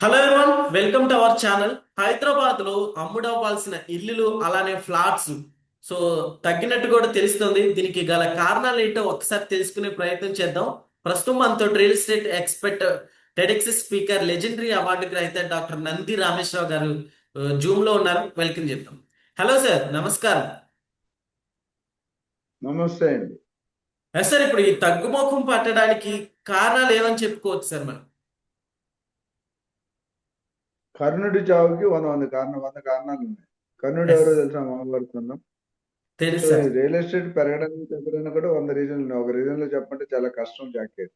Hello everyone, welcome to our channel. Hyderabad లో అమ్ముడవ్వాల్సిన ఇల్లులు అలానే ఫ్లాట్స్ సో తగ్గినట్టు కూడా తెలుస్తుంది. దీనికి గల కారణాలు ఏంటో ఒకసారి తెలుసుకునే ప్రయత్నం చేద్దాం. ప్రస్తుతం మనతో real estate expert, TEDx speaker, legendary award గ్రహీత డాక్టర్ నంది రామేశ్వరరావు గారు జూమ్ లో ఉన్నారు. వెల్కమ్ చెప్తాం. హలో సార్, నమస్కారం. నమస్తే అండి. సార్, ఇప్పుడు ఈ తగ్గుముఖం పట్టడానికి కారణాలు ఏమని చెప్పుకోవచ్చు సార్ మనం? కర్ణుడి చావుకి వంద కారణాలు ఉన్నాయి. కర్ణుడు ఎస్, ఎవరో తెలుసా మహాభారతంలో? తెలుసు సో ఈ సార్. రియల్ ఎస్టేట్ పెరగడానికి తగ్గడానికి కూడా 100 రీజన్లు ఉన్నాయి. ఒక రీజన్ లో చెప్పంటే చాలా కష్టం జాకేది.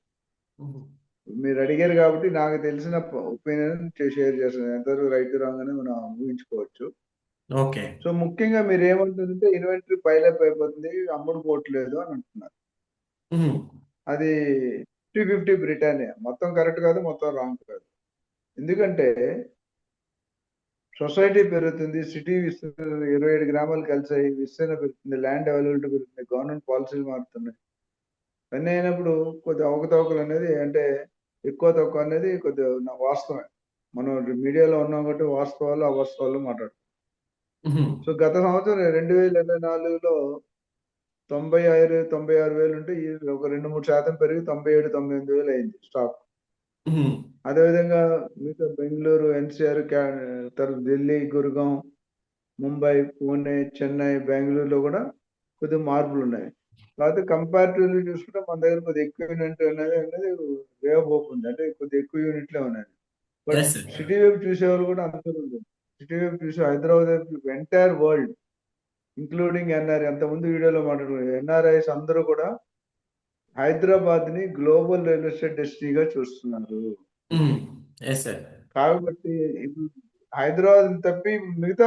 మీరు అడిగారు కాబట్టి నాకు తెలిసిన ఒపీనియన్ షేర్ చేస్తాను. ఎంతవరకు రైట్ రాంగ్ అని మనం ఊహించుకోవచ్చు. ఓకే. సో ముఖ్యంగా మీరు ఏమంటుందంటే ఇన్వెంటరీ పైలప్ అయిపోతుంది, అమ్ముడు పోవట్లేదు అని అంటున్నారు. అది 50-50 బ్రిటానియా. మొత్తం కరెక్ట్ కాదు, మొత్తం రాంగ్ కాదు. ఎందుకంటే సొసైటీ పెరుగుతుంది, సిటీ విస్తృతి 27 గ్రామాలు కలిసాయి, విస్తీర్ణ పెరుగుతుంది, ల్యాండ్ అవైలబిలిటీ పెరుగుతుంది, గవర్నమెంట్ పాలసీలు మారుతున్నాయి. ఇవన్నీ అయినప్పుడు కొద్దిగా అవకతవకలు అనేది అంటే ఎక్కువ తక్కువ అనేది కొద్దిగా వాస్తవమే. మనం మీడియాలో ఉన్నాం కాబట్టి వాస్తవాలు అవాస్తవాలు మాట్లాడుతాం. సో గత సంవత్సరం 2024లో 96,000 ఉంటే ఈ ఒక 2-3% పెరిగి 97,000-98,000 అయింది స్టాక్. అదేవిధంగా మిగతా బెంగళూరు, ఎన్సీఆర్, తర్వాత ఢిల్లీ, గురుగాం, ముంబై, పూణే, చెన్నై, బెంగళూరులో కూడా కొద్దిగా మార్పులు ఉన్నాయి. కాకపోతే కంపారిటివ్లీ చూసుకుంటే మన దగ్గర కొద్దిగా ఎక్కువ యూనిట్ అనేది వే ఆఫ్ హోప్ ఉంది. అంటే కొద్దిగా ఎక్కువ యూనిట్లే ఉన్నాయి. But yes sir. సిటీ వైపు చూసేవాళ్ళు కూడా అందరూ ఉంది. సిటీ వైపు చూసే హైదరాబాద్ వైపు ఎంటైర్ వరల్డ్ ఇంక్లూడింగ్ ఎన్ఆర్ఐ, అంతకుముందు వీడియోలో మాట్లాడుకున్నారు, ఎన్ఆర్ఐస్ అందరూ కూడా హైదరాబాద్ ని గ్లోబల్ రియల్ ఎస్టేట్ డెస్టినీగా చూస్తున్నారు. Yes sir. కాబట్టి ఇప్పుడు హైదరాబాద్ తప్పి మిగతా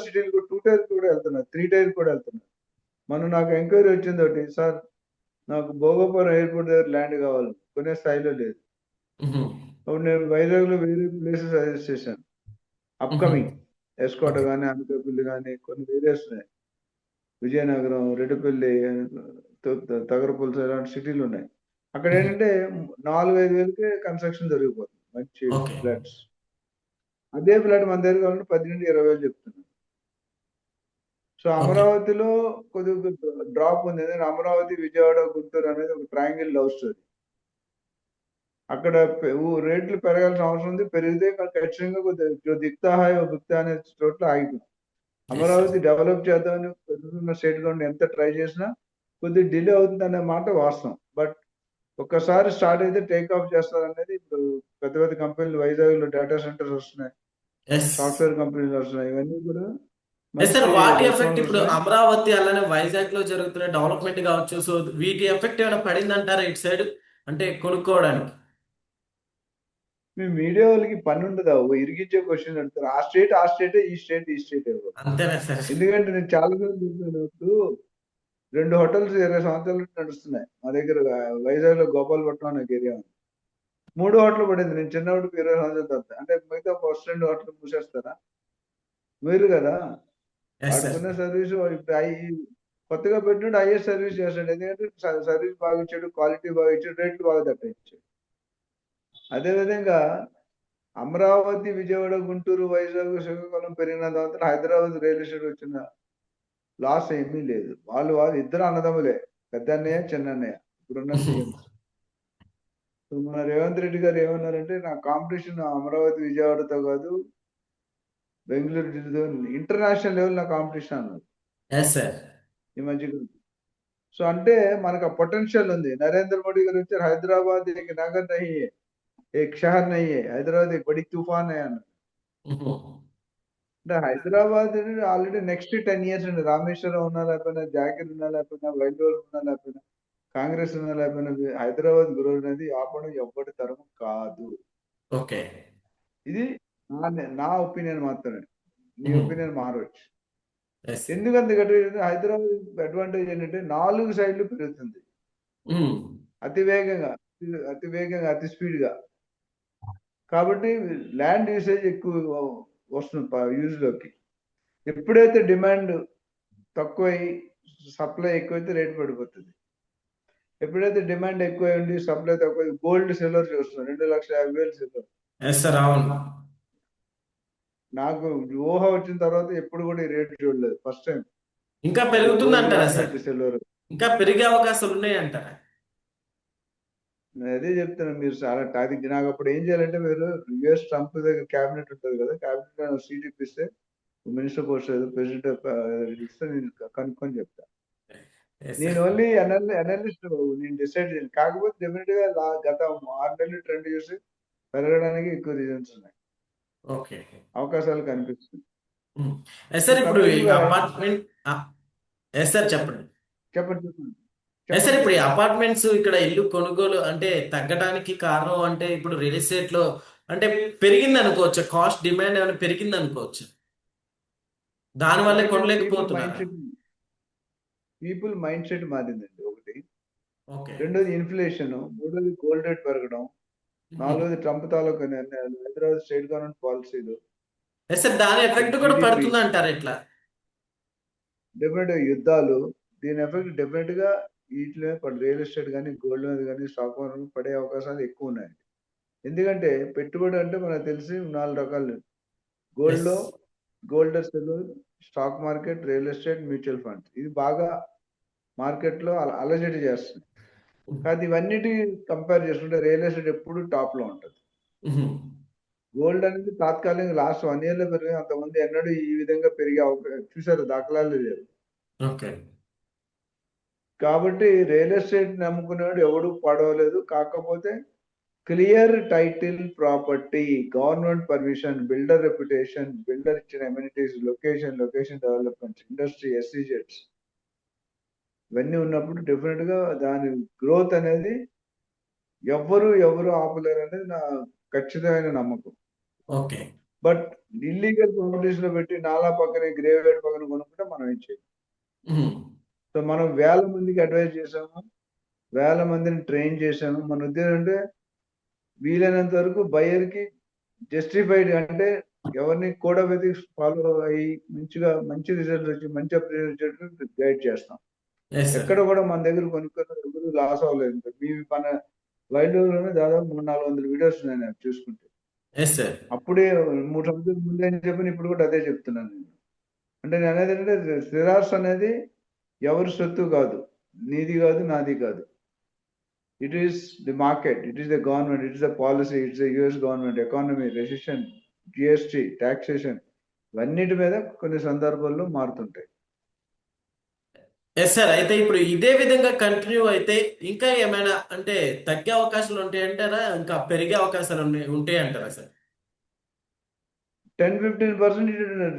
సిటీలు కూడా 2 టైర్ కూడా వెళ్తున్నారు, 3 టైర్ కూడా వెళ్తున్నారు. నాకు ఎంక్వైరీ వచ్చింది ఒకటి, సార్ నాకు భోగపురం ఎయిర్పోర్ట్ దగ్గర ల్యాండ్ కావాలి, కొనే స్థాయిలో లేదు. అప్పుడు నేను వైజాగ్ లో వేరే ప్లేసెస్ సజెస్ట్ చేశాను. Upcoming S. Kota okay. కానీ, అనకాపల్లి కానీ కొన్ని వేరియస్ ఉన్నాయి. విజయనగరం, రెడ్డిపల్లి, తగరపుల్స్ ఇలాంటి సిటీలు ఉన్నాయి. అక్కడ ఏంటంటే 4-5 వేలకే కన్స్ట్రక్షన్ జరిగిపోతుంది, మంచి ఓకే. ఫ్లాట్స్. అదే ఫ్లాట్ మన దగ్గర కావాలంటే 10-20 వేలు చెప్తున్నాను. So okay. అమరావతిలో కొద్దిగా డ్రాప్ ఉంది. ఎందుకంటే అమరావతి, విజయవాడ, గుంటూరు అనేది ఒక ట్రయాంగిల్ లవ్ స్టోరీ. అక్కడ రేట్లు పెరగాల్సిన అవసరం ఉంది, పెరిగితే ఖచ్చితంగా కొద్దిగా దిక్తా హాయ్ బిక్తా అనే చోట్ల ఆగిపోయింది. Yes sir. అమరావతి డెవలప్ చేద్దామని పెరుగుతున్న స్టేట్ గవర్నమెంట్ ఎంత ట్రై చేసినా కొద్దిగా డిలే అవుతుంది అనే మాట వాస్తవం. బట్ ఒక్కసారి స్టార్ట్ అయితే టేక్ ఆఫ్ చేస్తారు అనేది ఇప్పుడు పెద్ద పెద్ద కంపెనీలు, వైజాగ్ లో డేటా సెంటర్స్ వస్తున్నాయి, ఎస్. సాఫ్ట్వేర్ కంపెనీలు వస్తున్నాయి, ఇవన్నీ కూడా ఎస్ సార్, మంచి వాటి ఎఫెక్ట్ రెస్పాన్స్ ఇప్పుడు వస్తున్నాయి. అమరావతి అలానే వైజాగ్ లో జరుగుతున్న డెవలప్మెంట్ కావచ్చు. సో వీటి ఎఫెక్ట్ ఏమైనా పడిందంటారా ఇటు సైడ్, అంటే కొనుక్కోవడానికి? మీ మీడియా వాళ్ళకి పని ఉండదా? ఇరిగించే క్వశ్చన్ అడుగుతారు. ఆ స్టేటే, ఈ స్టేట్, ఈ స్టేట్ ఎవరు? అంతేనా సార్? ఎందుకంటే నేను చాలా సార్లు చూసాను. ఇప్పుడు 2 హోటల్స్ 20 సంవత్సరాల నుంచి నడుస్తున్నాయి మా దగ్గర. వైజాగ్ లో గోపాలపట్నం అనే ఒక ఏరియా ఉంది. 3 హోటల్ పడింది నేను చిన్నప్పుడు 20 సంవత్సరాల తర్వాత. అంటే మిగతా ఫస్ట్ 2 హోటల్ మూసేస్తారా? మీరు కదా. Yes sir. వాడుకున్న సర్వీస్ ఇప్పుడు కొత్తగా పెట్టినట్టు హైయెస్ట్ సర్వీస్ చేస్తాడు. ఎందుకంటే సర్వీస్ బాగా ఇచ్చాడు, క్వాలిటీ బాగా ఇచ్చాడు, రేట్లు బాగా తగ్గించాడు. అదేవిధంగా అమరావతి, విజయవాడ, గుంటూరు, వైజాగ్, శ్రీకాకుళం పెరిగిన తర్వాత హైదరాబాద్ రియల్ ఎస్టేట్ వచ్చిన లాస్ ఏమీ లేదు. వాళ్ళు వాళ్ళు ఇద్దరు అన్నదమ్ములే, పెద్ద అన్నయ్య, చిన్న అన్నయ్య, ఇప్పుడున్న సీఎంస్. మన రేవంత్ రెడ్డి గారు ఏమన్నారంటే, నా కాంపిటీషన్ అమరావతి, విజయవాడతో కాదు, బెంగళూరు, ఢిల్లీతో, ఇంటర్నేషనల్ లెవెల్ నా కాంపిటీషన్ అన్నారు ఎస్ సార్. ఈ మధ్య. సో అంటే మనకు ఆ పొటెన్షియల్ ఉంది. నరేంద్ర మోడీ గారు వచ్చారు, హైదరాబాద్ एक नगर नहीं है, एक शहर नहीं है, హైదరాబాద్ एक बड़ी तूफान है అన్నారు. అంటే హైదరాబాద్ ఆల్రెడీ నెక్స్ట్ 10 years అండి. రామేశ్వరం ఉన్నా లేకపోయినా, జాగిర్ ఉన్నా లేకపోయినా, వైజాగ్ ఉన్నా లేకపోయినా, కాంగ్రెస్ ఉన్నా లేకపోయినా, హైదరాబాద్ గ్రోత్ అనేది ఆపడం ఎవ్వడి తరం కాదు. ఓకే. ఇది నా ఒపీనియన్ మాత్రమే. నీ ఒపీనియన్ మారవచ్చు. ఎస్. ఎందుకంటే హైదరాబాద్ అడ్వాంటేజ్ ఏంటంటే 4 సైడ్లు పెరుగుతుంది అతి వేగంగా, అతి వేగంగా, అతి స్పీడ్ గా. కాబట్టి ల్యాండ్ యూసేజ్ ఎక్కువ వస్తుంది యూజ్ లోకి. ఎప్పుడైతే డిమాండ్ తక్కువై సప్లై ఎక్కువైతే రేట్ పడిపోతుంది. ఎప్పుడైతే డిమాండ్ ఎక్కువ ఉండి సప్లై తక్కువ, గోల్డ్ సిల్వర్ చూస్తున్నాం 2,50,000 సిల్వర్. ఎస్ సార్, అవును. నాకు ఊహ వచ్చిన తర్వాత ఎప్పుడు కూడా ఈ రేట్ చూడలేదు, ఫస్ట్ టైం. ఇంకా ఇది పెరుగుతుంది గోల్డ్ అంటారా కానీ సార్? ఇది సిల్వర్. ఇంకా పెరిగే అవకాశాలు ఉన్నాయి అంటారా? నేను అదే చెప్తాను, మీరు చాలా అది నాకు అప్పుడు ఏం చేయాలంటే, మీరు యుఎస్ ట్రంప్ దగ్గర క్యాబినెట్ ఉంటుంది కదా, క్యాబినెట్ సీట్ ఇప్పిస్తే మినిస్టర్ పోస్ట్ ఏదో ప్రెసిడెంట్ ఇస్తే నేను కనుక్కొని చెప్తాను. ఎస్ నేను సార్. ఓన్లీ అనలిస్ట్, నేను డిసైడ్ చేయను. కాకపోతే డెఫినెట్ గా గత 6 నెలలు ట్రెండ్ చూసి పెరగడానికి ఎక్కువ రీజన్స్ ఉన్నాయి, ఓకే. అవకాశాలు కనిపిస్తుంది. ఎస్ సో సార్, ఇప్పుడు ఈ కంటిన్యూగా అపార్ట్మెంట్. ఎస్ సార్, చెప్పండి. చెప్పండి చెప్పండి ఎస్ సార్, చెప్పండి ఇప్పుడు ఈ చెప్పండి. అపార్ట్మెంట్స్ ఇక్కడ ఇల్లు కొనుగోలు అంటే తగ్గడానికి కారణం అంటే ఇప్పుడు రియల్ ఎస్టేట్ లో అంటే పెరిగింది అనుకోవచ్చు, కాస్ట్ డిమాండ్ ఏమైనా పెరిగింది అనుకోవచ్చు, దానివల్లే ఒకటి కొనలేకపోతున్నారా? పీపుల్ మైండ్ సెట్ మారిందండి ఒకటి. ఓకే. రెండోది ఇన్ఫ్లేషన్, మూడోది గోల్డ్ రేట్ పెరగడం, నాలుగోది ట్రంప్ తాలూకా నిర్ణయాలు, హైదరాబాద్ స్టేట్ గవర్నమెంట్ పాలసీలు, ఎస్ సార్, దాని ఎఫెక్ట్ కూడా జీడిపి, పడుతుంది అంటారు ఇట్లా? డెఫినెట్ యుద్ధాలు, దీని ఎఫెక్ట్ డెఫినెట్ గా వీటి మీద పడు, రియల్ ఎస్టేట్ కానీ గోల్డ్ మీద కానీ స్టాక్ మార్కెట్ మీద పడే అవకాశాలు ఎక్కువ ఉన్నాయి. ఎందుకంటే పెట్టుబడి అంటే మనకు తెలిసి 4 రకాలు: గోల్డ్ ఎస్. లో, gold silver, stock market, real estate, mutual funds. ఇది బాగా మార్కెట్ లో అలజడి చేస్తుంది. కాదు ఇవన్నిటి కంపేర్ చేసుకుంటే రియల్ ఎస్టేట్ ఎప్పుడు టాప్ లో ఉంటుంది. గోల్డ్ అనేది తాత్కాలికంగా లాస్ట్ 1 year లో పెరిగి, అంతకుముందు ఎన్నడూ ఈ విధంగా పెరిగే చూసారు, దాఖలాలు లేవు. ఓకే. కాబట్టి రియల్ ఎస్టేట్ నమ్ముకునేవాడు ఎవడు పడవలేదు. కాకపోతే clear title property, government permission, builder reputation, builder ఇచ్చిన ఎమ్యూనిటీస్, లొకేషన్ డెవలప్మెంట్, ఇండస్ట్రీ, ఎస్సీజెట్స్, ఇవన్నీ ఉన్నప్పుడు డెఫినెట్ గా దాని గ్రోత్ అనేది ఎవరు ఆపలేరు అనేది నా ఖచ్చితమైన నమ్మకం. ఓకే. బట్ ఇల్లీగల్ ప్రాపర్టీస్ లో పెట్టి నాలా పక్కన, గ్రేవ్ యార్డ్ పక్కన కొనుక్కుంటే మనం ఏం చేయాలి? సో మనం వేల మందికి అడ్వైజ్ చేసాము, వేల మందిని ట్రైన్ చేశాము. మన ఉద్దేశం అంటే వీలైనంత వరకు బయర్ కి జస్టిఫైడ్, అంటే ఎవరిని కూడా వెతికి ఫాలో అయ్యి మంచి రిజల్ట్ వచ్చి మంచి అప్రిషియేట్ గైడ్ చేస్తాం. Yes sir. ఎక్కడ కూడా మన దగ్గర కొనుక్కొని ఎవరు లాస్ అవ్వలేదు. మీ మన వైల్డ్ లోనే దాదాపు 300-400 వీడియోస్ ఉన్నాయి నాకు చూసుకుంటే. Yes sir. అప్పుడే 3 సంవత్సరాల ముందే అని చెప్పి ఇప్పుడు కూడా అదే చెప్తున్నాను నేను. అంటే నేను అనేది ఏంటంటే, స్థిరాస్తి అనేది ఎవరి సొత్తు కాదు, నీది కాదు, నాది కాదు. It is the market, it is the government, it is the policy, it's the US government, economy, recession, GST, taxation, ఇవన్నిటి మీద కొన్ని సందర్భాల్లో మారుతుంటాయి. ఎస్ సార్, అయితే ఇప్పుడు ఇదే విధంగా కంటిన్యూ అయితే ఇంకా ఏమైనా అంటే తగ్గే అవకాశాలు ఉంటాయంటారా, ఇంకా పెరిగే అవకాశాలు ఉంటాయి అంటారా సార్? 10-15%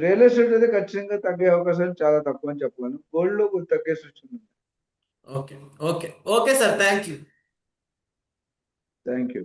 రియల్ ఎస్టేట్ అయితే ఖచ్చితంగా తగ్గే అవకాశాలు చాలా తక్కువ అని చెప్పగలను. గోల్డ్ లో కొంచెం తగ్గే సూచన ఉంది. Okay. Okay. Okay sir, thank you. Thank you.